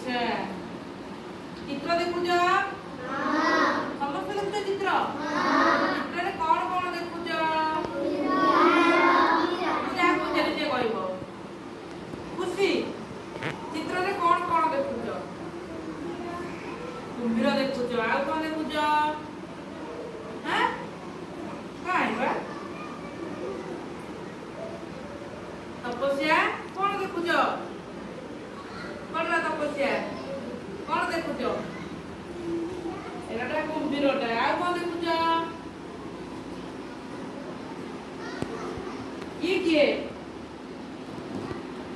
अच्छा चित्र देखुच समस्त देखुच चित्र चित्र कौन कौन देखुच कह खुशी चित्र रे कौन कौन देखुच कुंभीर देखुच आ कौन देखुच हैं काई बा तपस्या कौन देखुच कौन तपस्या कौन देखुच एटा कुंभीरटा आ कौन देखुच ये किए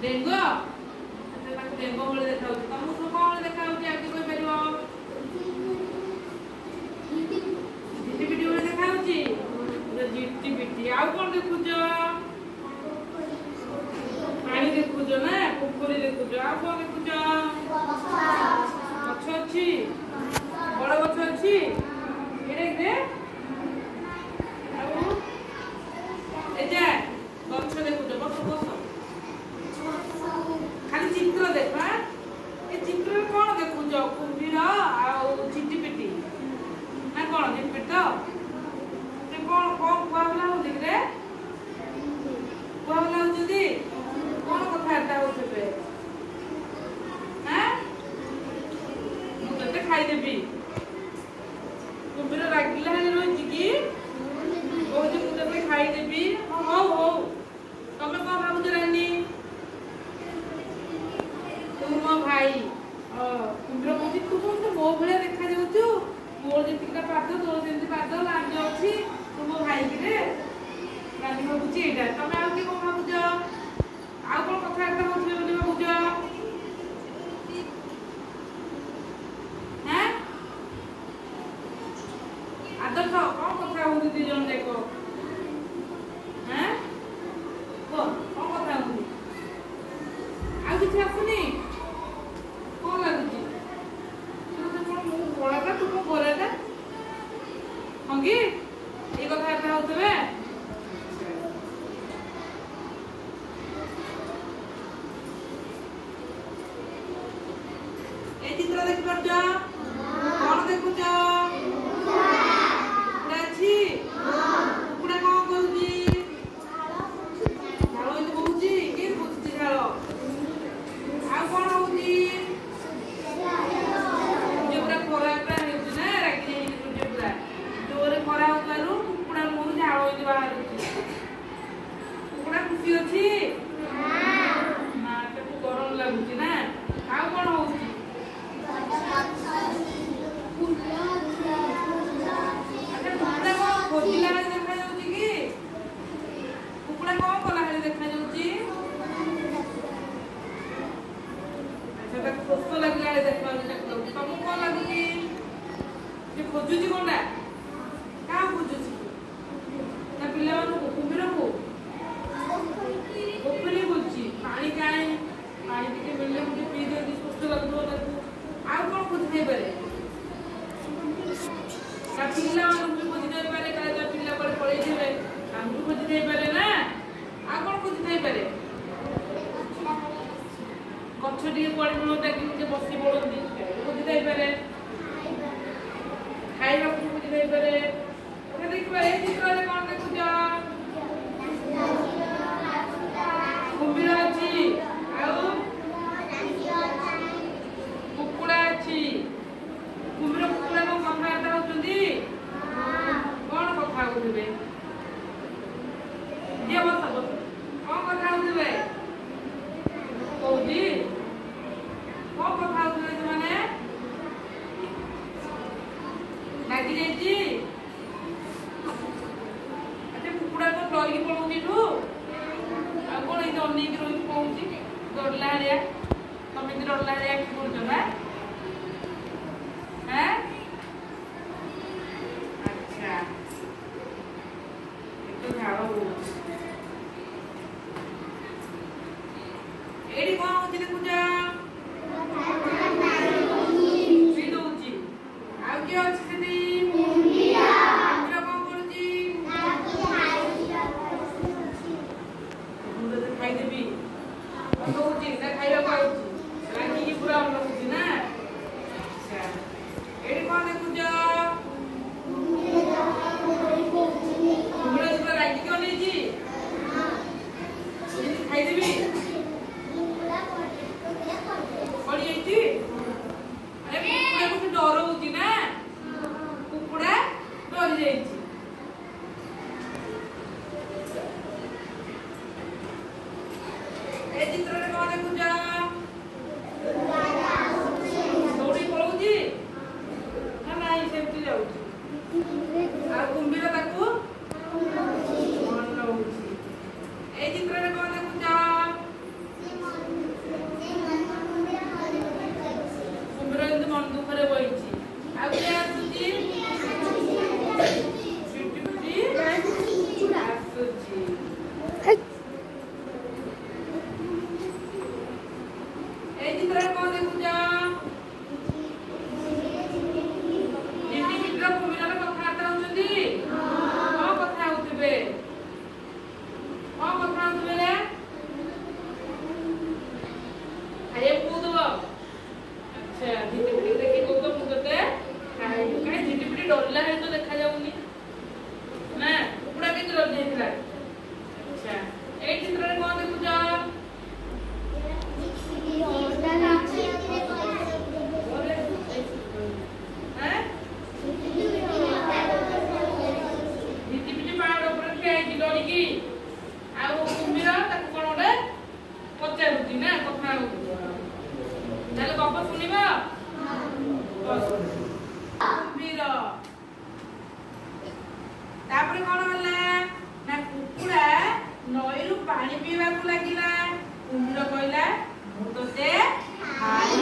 डेंग डेंग भले देखा तुमको सब कौन देखा आगे कोई पार झिटिपिटी भले देखा झिटिपिटी आ कौन देखुच पानी देखुच ना पोखरी देखुच आ कौन देखुच गछ अच्छी बड़ गछ अच्छी एडे गछ देखुच बस बस खाली चित्र देख ए चित्र कौन देखुच कुंभीर आ झिटिपिटी ना कौन झिटिपिटी तो कौन कौन कुआला हो देख रे कुआला हो जदी कौन कथाटा होतबे हैं मु तते खाई देबी कुंभीर रागिला हे रोई की बहुत मु तते खाई देबी हो हो तमे कौन भाबुछ रानी तू मो भाई कुंभीर कहती तू तो मो भले देखा जाउछु मोर जेतिका पाद तो जेति पाद लाग अछि तू मो भाई कि रे रानी भाबुछ एटा तमे आ के कौन भाबुछ आ कौन कथाटा होतबे बोली भाबुछ हैं आदर्श कौन कथा होती दी जन देखो हैं कौन कथा होती आ किछ आसुनी कौन लागुची तू तो मु बड़ाटा तू को बड़ाटा हंगी ए कथाटा होतबे ए चित्र देख परछ कौन देखुछ छी कुकुड़ा कौन कहूची झाड़ तो बहुची के बहुची झाड़ आ कौन होची जे पूरा खरा पूरा हेउची ना रागी जे पूरा जोरे खरा होतारु कुकुड़ा मोर झाड़ होई बाहर कुकुड़ा खुशी अछि ना तो गरम लागुची ना आ कौन होची खोजिला बेले देखा जाउची कि कुकुड़ा कौन कला बेले देखा जाउची अच्छा तक खोस लागला बेले देखा जाउची तुमको कौन लागुची जे खोजुची कोनडा का खोजुची ना पिला मानु कुंभीर को पोखरी बोलची पानी काई पानी टिके मिलले मुझे पी दे दी सुस्त लागदो ताकू आ कौन खोज दे पारे का पिला मानु खोज दे पारे का पिला पर पड़े जेबे हमको खोज दे पारे ना आ कौन खोज दे पारे गछ टिके पड़ी मिलता कि मुझे बसी पड़ती खोज दे पारे खाइबा को खोज दे पारे ओके देख पारे चित्र रे कौन देखुछ कुंभीर अछि आउ कुकुड़ा अछि कुंभीर कुकुड़ा को कथाटा होचंदी कौन कथा होतबे जे बस कौन कथा होतबे कहूजी कौन कथा होतबे माने लागी जाईची अच्छा कुकुड़ा तो डरी पड़ौची तू आ कौन ए अन्नी की रोई कहूची डरला हरिया तमे की डरला हरिया की बोलछ ना हैं अच्छा तो झाड़ो एडी कौन होची देखुजा पी दउची आ के अछि सेठी कुंभीरा कौन करूची मुझे खाई देबी कहूची ना खाइबा कहूची रागी की पूरा होची ना मन दुखरे बइची आ के आसुची झिटिपिटी आसुची ए चित्र को देखु जा झिटिपिटी रो कुमिरा रो कथा होउछंती को कथा होउतबे रे खाए कूद अच्छा झिटिपिटी देखि को तो मुदते खाए काई झिटिपिटी डरला है तो देखा जाउनी ना कुकुड़ा के डर जाइतला अच्छा ए चित्र रे कोन देखु जा झिटिपिटी पहाड़ ऊपर ठिया है डरी की आ कुम्भीर ताको कोन ओडे पचारुती ना कथा ताले गप सुनिबा कुम्भीर तापरे कोन होला ना कुकुड़ा नईरु पानी पीवा को लागिला कुम्भीर कहला मु तोते खाई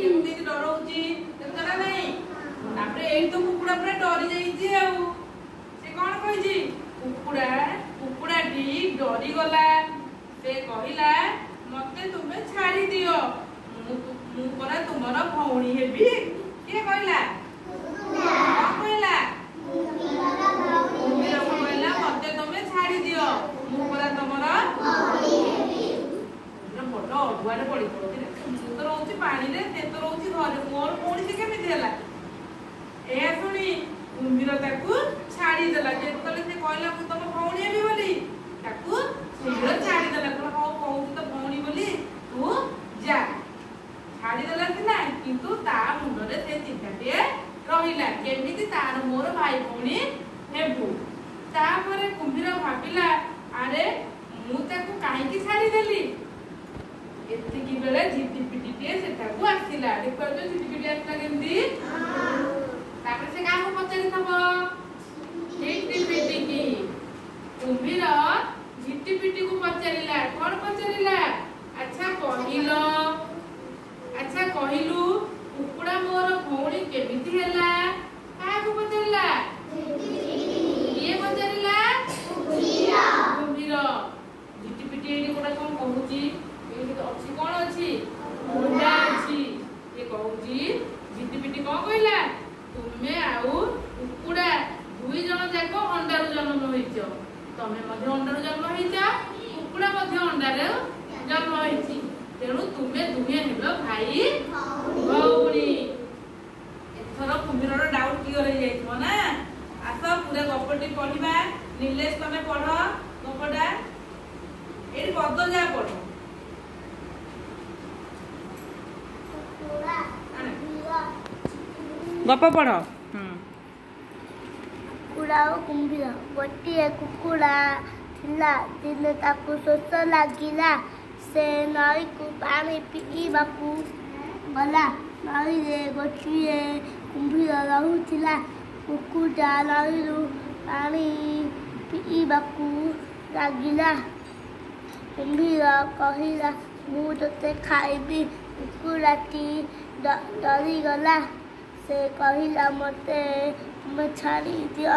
केमती डरौची देखला नहीं तापरे एई तो कुकुड़ा पूरा डरी जाईची आ से कोन कहिची कुकुड़ाटी डरी गला से कहिला मते तुमे छाड़ी दियो मु परा तुमरा भौणी हेबी के कहिला कहला कुम्भीर कहला मते तुमे छाड़ी दियो मु परा तुमरा भौणी हेबी बड़ अडुआरे पड़ी पड़ती तो रोची पानी रे ते तो रोची घरे मोर भौणी से केमिति होला ए सुनी कुम्भीर ताकू छाड़ी देला जेतले से कहला मु तुम भौणी हेबी बोली ताकू शीघ्र छाड़ी देला कोन हो कहू तो भौणी बोली तू जा छाड़ी देला सिना किंतु ता मुंडरे से चिंताटे रहिला केमिति तार मोर भाई भौणी हेबु तापरे कुम्भीर भाबिला अरे मु ताकू काहे की छाड़ी देली एति की बेले झिटिपिटी टे सेटाकू आसिला देखो तो झिटिपिटी आसिला केमिति तापरे से काहू पचारि थबो झिटिपिटी की कुम्भीर झिटिपिटी को पचारिला कोन पचारिला अच्छा कहिलु कुकुड़ा मोर भौणी केमिति होला काहू पचारिला ये पचारिला कुम्भीर झिटिपिटी एडी कोडा कोन कहूची एडी तो अछि कोन अछि मुंडा अछि ये कहूची झिटिपिटी कोन कहला तुमे आउ कुकुड़ा दुई जन जाको अंडारु जन्म होइछ तमे मध्ये अंडारु जन्म होइछ कुकुड़ा मध्ये अंडारे जन्म होइछ तेणु तुमे दुहे हेलो भाई भौणी एथरो कुम्भीरर डाउट क्लियर हो जाइछो ना आसा पूरा गपटी पढिबा नीलेश तमे पढ गपटा एडी पद जा पढ गप पढ कुकुड़ा और कुम्भीर गोटे कुकुड़ा थिला दिने ताकू शोष लागिला से नई को पानी पीबाकू गला नई रे गोटे कुम्भीर रहुथिला कुकुड़ा नईरु पानी पीबाकू लागिला कुम्भीर कहिला मु तोते खाइबी कुकुड़ाटी डरी गला से कहिला मते तुम छाड़ी दियो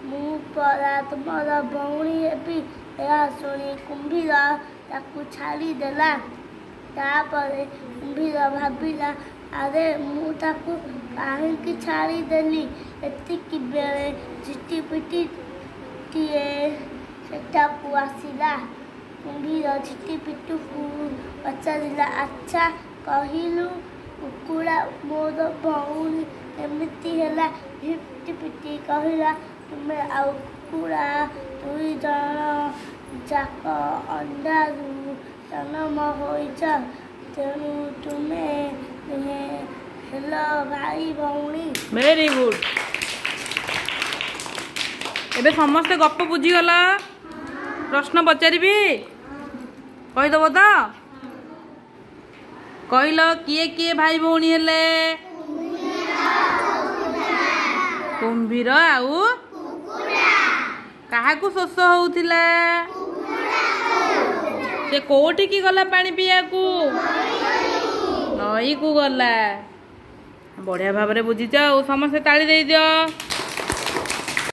मु परा तुमर भौणी हेबी या सुनी कुम्भीर ताकू छाड़ी देला तापरे कुम्भीर भाबिला अरे मु ताकू काहेकि छाड़ी देली एतिकी बेले झिटिपिटी टिए सेटाकू आसिला कुम्भीर झिटिपिटी को पचारिला अच्छा कहिलु कुकुड़ा मोर भौणी एमिति होला झिटिपिटी कहिला तुमे आउ कुकुड़ा दुई जन जाक अंडारु जन्म होइछ तेणु तुमे हेलो भाई भौणी वेरी गुड एबे समस्त गप बुझी गला प्रश्न पचारिबी कहिदब तो कहल किए किए भाई भौणी हेले कुम्भीर आउ काहाकू शोष होउथिला से कोठी की गला पानी पिया को नई को गला बढ़िया भाव में बुझीच समस्ते ताली दे दियो।